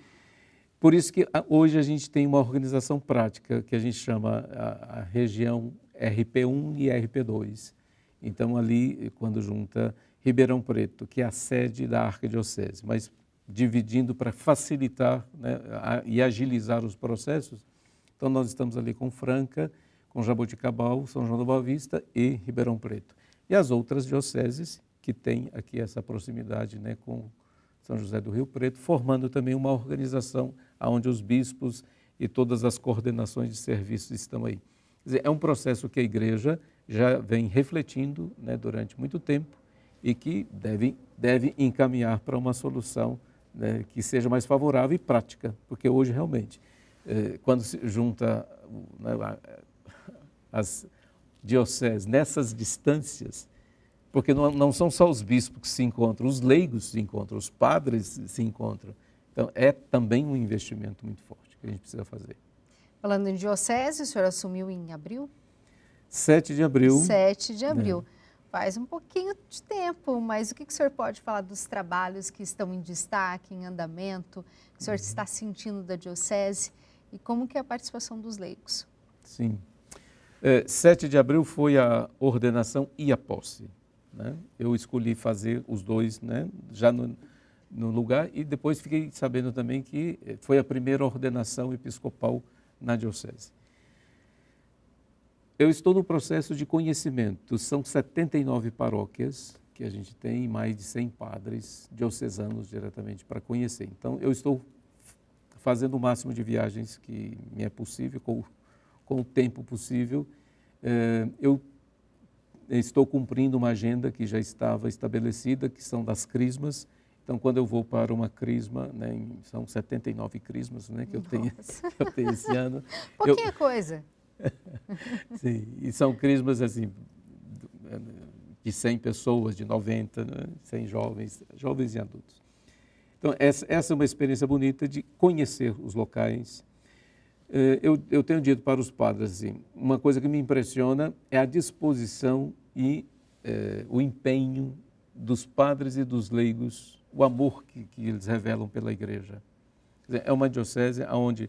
Por isso que hoje a gente tem uma organização prática que a gente chama a região RP1 e RP2. Então, ali, quando junta Ribeirão Preto, que é a sede da Arquidiocese, mas dividindo para facilitar, né, e agilizar os processos. Então, nós estamos ali com Franca, com Jaboticabal, São João da Boa Vista e Ribeirão Preto. E as outras dioceses que têm aqui essa proximidade, né, com São José do Rio Preto, formando também uma organização onde os bispos e todas as coordenações de serviços estão aí. Quer dizer, é um processo que a igreja já vem refletindo, né, durante muito tempo e que deve encaminhar para uma solução, né, que seja mais favorável e prática, porque hoje realmente, quando se junta, né, as dioceses nessas distâncias, porque não são só os bispos que se encontram, os leigos se encontram, os padres se encontram. Então, é também um investimento muito forte que a gente precisa fazer. Falando em diocese, o senhor assumiu em abril? 7 de abril. 7 de abril. Faz um pouquinho de tempo, mas o que o senhor pode falar dos trabalhos que estão em destaque, em andamento, que o senhor está sentindo da diocese e como que é a participação dos leigos? Sim. 7 de abril foi a ordenação e a posse. Né? Eu escolhi fazer os dois, né, já no lugar, e depois fiquei sabendo também que foi a primeira ordenação episcopal na diocese. Eu estou no processo de conhecimento. São 79 paróquias que a gente tem, mais de 100 padres diocesanos diretamente para conhecer. Então, eu estou fazendo o máximo de viagens que me é possível, com o tempo possível. Eu estou cumprindo uma agenda que já estava estabelecida, que são das crismas. Então, quando eu vou para uma crisma, né, são 79 crismas, né, que eu tenho esse ano. Pouquinha coisa. Sim, e são crismas assim, de 100 pessoas, de 90, né, 100 jovens e adultos. Então, essa é uma experiência bonita de conhecer os locais. Eu tenho dito para os padres, assim, uma coisa que me impressiona é a disposição e o empenho dos padres e dos leigos, o amor que eles revelam pela igreja. É uma diocese onde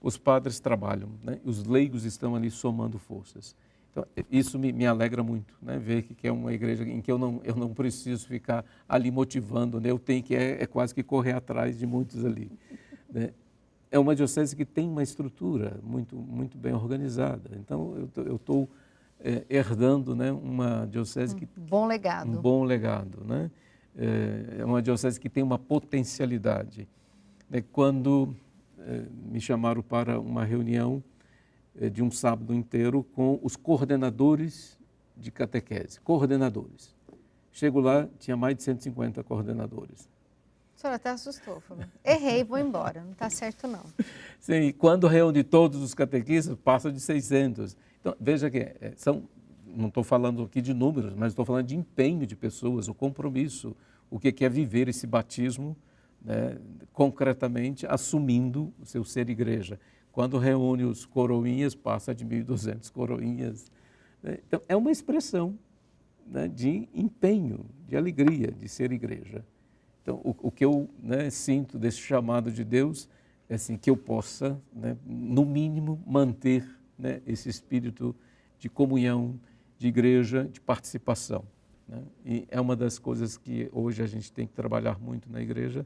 os padres trabalham, né? Os leigos estão ali somando forças. Então, isso me alegra muito, né? Ver que é uma igreja em que eu não preciso ficar ali motivando, né? Eu tenho que quase que correr atrás de muitos ali, né? É uma diocese que tem uma estrutura muito, muito bem organizada. Então, eu estou herdando, né, uma diocese que... Bom legado. Um bom legado, né? É uma diocese que tem uma potencialidade. Quando me chamaram para uma reunião de um sábado inteiro com os coordenadores de catequese. Coordenadores. Chego lá, tinha mais de 150 coordenadores. A senhora até assustou, falou, errei, vou embora, não está certo não. Sim, quando reúne todos os catequistas, passa de 600. Então, veja que não estou falando aqui de números, mas estou falando de empenho de pessoas, o compromisso, o que é viver esse batismo, né, concretamente assumindo o seu ser igreja. Quando reúne os coroinhas, passa de 1.200 coroinhas. Né? Então, é uma expressão, né, de empenho, de alegria de ser igreja. Então, o que eu, né, sinto desse chamado de Deus é assim, que eu possa, né, no mínimo, manter, né, esse espírito de comunhão, de igreja, de participação. Né? E é uma das coisas que hoje a gente tem que trabalhar muito na igreja,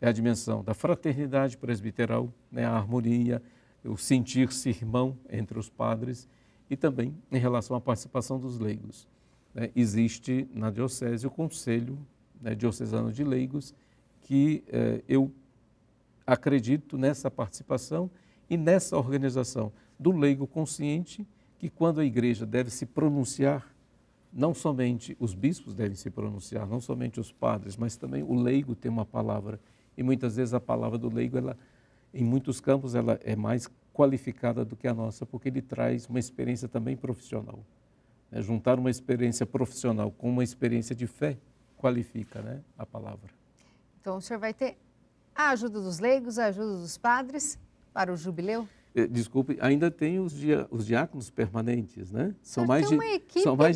é a dimensão da fraternidade presbiteral, né, a harmonia, o sentir-se irmão entre os padres e também em relação à participação dos leigos. Né? Existe na diocese o Conselho, né, Diocesano de Leigos, que eu acredito nessa participação e nessa organização do leigo consciente, que quando a igreja deve se pronunciar, não somente os bispos devem se pronunciar, não somente os padres, mas também o leigo tem uma palavra. E muitas vezes a palavra do leigo, em muitos campos, ela é mais qualificada do que a nossa, porque ele traz uma experiência também profissional. Juntar uma experiência profissional com uma experiência de fé qualifica, né, a palavra. Então, o senhor vai ter a ajuda dos leigos, a ajuda dos padres para o jubileu? Desculpe, ainda tem os diáconos permanentes, né? São mais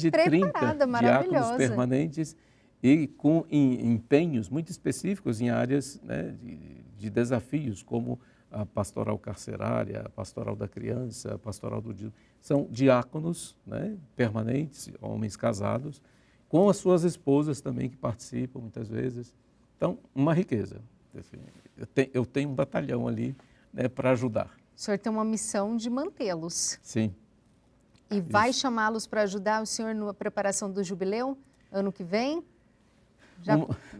de 30 diáconos permanentes e com empenhos muito específicos em áreas, né, de desafios, como a pastoral carcerária, a pastoral da criança, a pastoral do... São diáconos, né, permanentes, homens casados, com as suas esposas também que participam muitas vezes. Então, uma riqueza. Eu tenho um batalhão ali, né, para ajudar. O senhor tem uma missão de mantê-los. Sim. E vai chamá-los para ajudar o senhor na preparação do jubileu, ano que vem?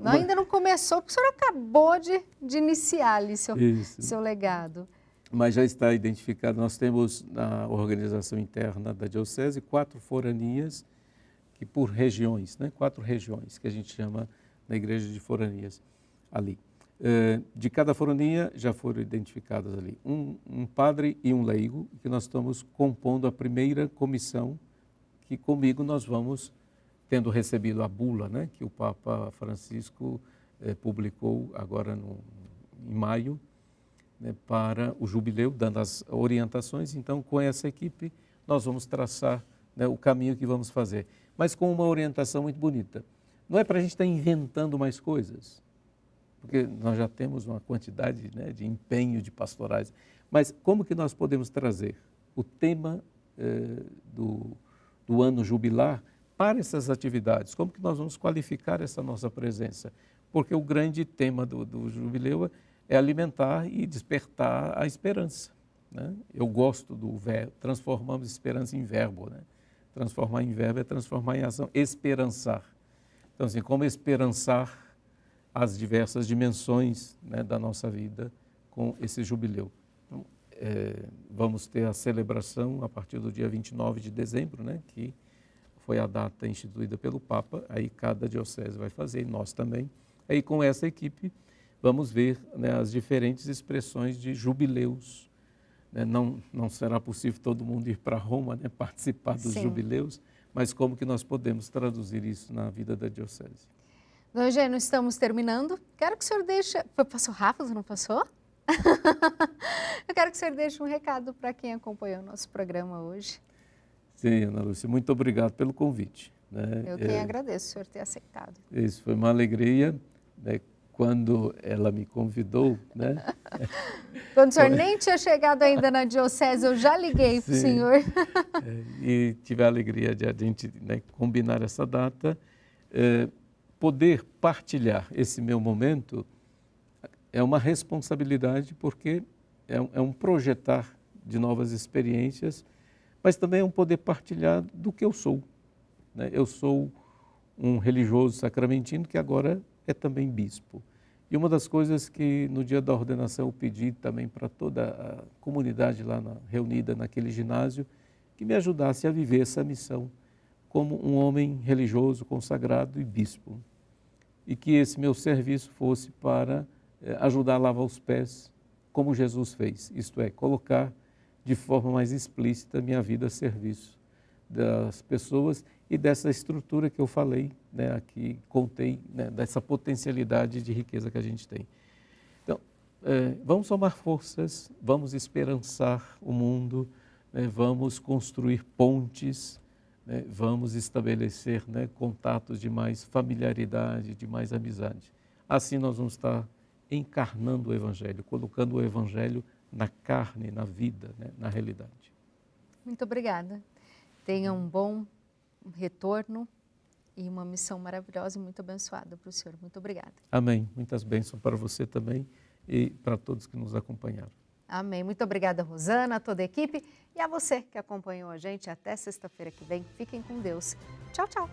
Ainda não começou, porque o senhor acabou de iniciar ali seu legado. Mas já está identificado. Nós temos na organização interna da diocese 4 foranias, que por regiões, né? 4 regiões, que a gente chama na igreja de foranias ali. De cada forania já foram identificadas ali um padre e um leigo, que nós estamos compondo a primeira comissão, que comigo nós vamos, tendo recebido a bula, né, que o Papa Francisco publicou agora em maio, né, para o jubileu, dando as orientações. Então, com essa equipe, nós vamos traçar, né, o caminho que vamos fazer, mas com uma orientação muito bonita. Não é para a gente estar inventando mais coisas, porque nós já temos uma quantidade, né, de empenho de pastorais, mas como que nós podemos trazer o tema do ano jubilar para essas atividades? Como que nós vamos qualificar essa nossa presença? Porque o grande tema do jubileu é alimentar e despertar a esperança. né? Eu gosto do verbo, transformamos esperança em verbo, né? Transformar em verbo é transformar em ação, esperançar. Então, assim, como esperançar as diversas dimensões, né, da nossa vida com esse jubileu. Então, vamos ter a celebração a partir do dia 29 de dezembro, né, que foi a data instituída pelo Papa, aí cada diocese vai fazer, e nós também. Aí com essa equipe vamos ver, né, as diferentes expressões de jubileus. Né? Não será possível todo mundo ir para Roma, né, participar dos Sim. jubileus, mas como que nós podemos traduzir isso na vida da diocese? Dom Eugênio, estamos terminando. Quero que o senhor deixe... Passou rápido, não passou? Eu quero que o senhor deixe um recado para quem acompanhou o nosso programa hoje. Sim, Ana Lúcia, muito obrigado pelo convite. Né? Eu quem agradeço o senhor ter aceitado. Isso foi uma alegria, né, quando ela me convidou, né? Quando o senhor nem tinha chegado ainda na diocese, eu já liguei para o senhor. E tive a alegria de a gente, né, combinar essa data, poder partilhar esse meu momento é uma responsabilidade, porque é um projetar de novas experiências, mas também é um poder partilhar do que eu sou. Né? Eu sou um religioso sacramentino que agora é também bispo. E uma das coisas que no dia da ordenação eu pedi também para toda a comunidade lá reunida naquele ginásio, que me ajudasse a viver essa missão como um homem religioso, consagrado e bispo. E que esse meu serviço fosse para ajudar a lavar os pés, como Jesus fez, isto é, colocar de forma mais explícita minha vida a serviço das pessoas e dessa estrutura que eu falei, né, aqui contei, né, dessa potencialidade de riqueza que a gente tem. Então, vamos somar forças, vamos esperançar o mundo, né, vamos construir pontes, né, vamos estabelecer, né, contatos de mais familiaridade, de mais amizade. Assim nós vamos estar encarnando o Evangelho, colocando o Evangelho na carne, na vida, né, na realidade. Muito obrigada. Tenha um bom retorno e uma missão maravilhosa e muito abençoada para o senhor. Muito obrigada. Amém. Muitas bênçãos para você também e para todos que nos acompanharam. Amém. Muito obrigada, Rosana, a toda a equipe e a você que acompanhou a gente. Até sexta-feira que vem. Fiquem com Deus. Tchau, tchau.